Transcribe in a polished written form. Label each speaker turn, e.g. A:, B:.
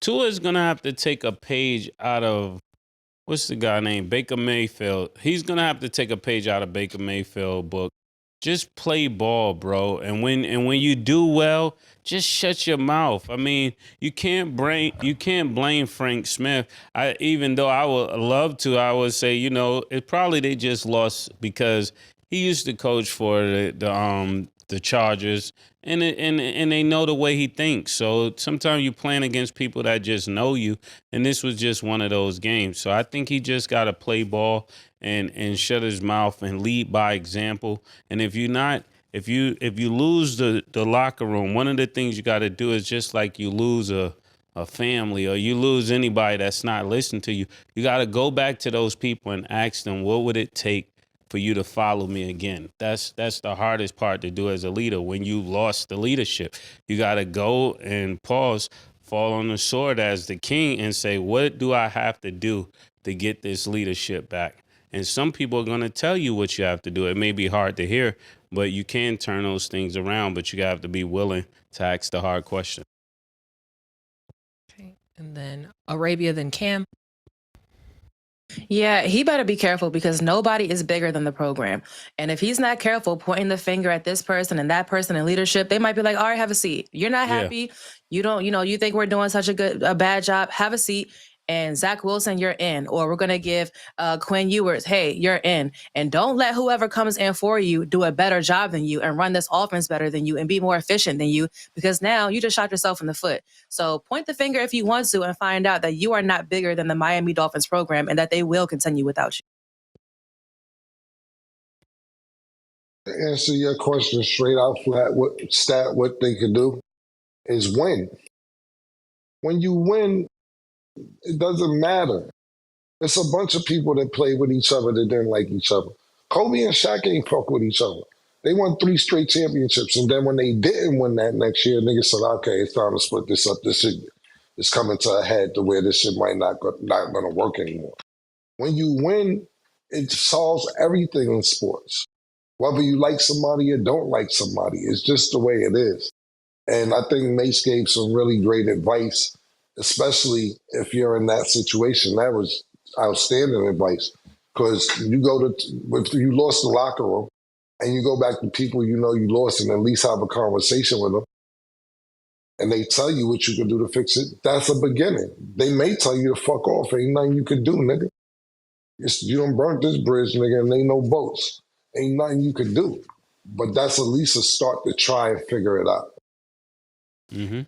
A: Tua is gonna have to take a page out of what's the guy named Baker Mayfield. He's gonna have to take a page out of Baker Mayfield book. Just play ball, bro. And when you do well, just shut your mouth. I mean, you can't blame Frank Smith. Even though I would love to, I would say, it probably they just lost because he used to coach for the Chargers, and they know the way he thinks. So sometimes you're playing against people that just know you, and this was just one of those games. So I think he just got to play ball and shut his mouth and lead by example. And if you lose the locker room, one of the things you got to do is just like you lose a family or you lose anybody that's not listening to you, you got to go back to those people and ask them, what would it take for you to follow me again? That's the hardest part to do as a leader. When you lost the leadership, you got to go and pause, fall on the sword as the king and say, what do I have to do to get this leadership back? And some people are going to tell you what you have to do. It may be hard to hear, but you can turn those things around, but you have to be willing to ask the hard question.
B: Okay. And then Arabia, then Cam.
C: Yeah, he better be careful because nobody is bigger than the program. And if he's not careful pointing the finger at this person and that person in leadership, they might be like, all right, have a seat. You're not
A: Yeah.
C: happy. You don't, you think we're doing such a bad job. Have a seat. And Zach Wilson, you're in. Or we're going to give Quinn Ewers, hey, you're in. And don't let whoever comes in for you do a better job than you and run this offense better than you and be more efficient than you, because now you just shot yourself in the foot. So point the finger if you want to and find out that you are not bigger than the Miami Dolphins program and that they will continue without you.
D: To answer your question straight out flat, what they can do is win. When you win, it doesn't matter. It's a bunch of people that played with each other that didn't like each other. Kobe and Shaq ain't fuck with each other. They won 3 straight championships, and then when they didn't win that next year, niggas said, okay, it's time to split this up. This shit is coming to a head to where this shit might not going to work anymore. When you win, it solves everything in sports. Whether you like somebody or don't like somebody, it's just the way it is. And I think Mase gave some really great advice, especially if you're in that situation. That was outstanding advice, because if you lost the locker room and you go back to people you know you lost and at least have a conversation with them, and they tell you what you can do to fix it, that's a beginning. They may tell you to fuck off. Ain't nothing you can do, nigga. You done burnt this bridge, nigga, and ain't no boats. Ain't nothing you can do. But that's at least a start to try and figure it out.
A: Mm-hmm.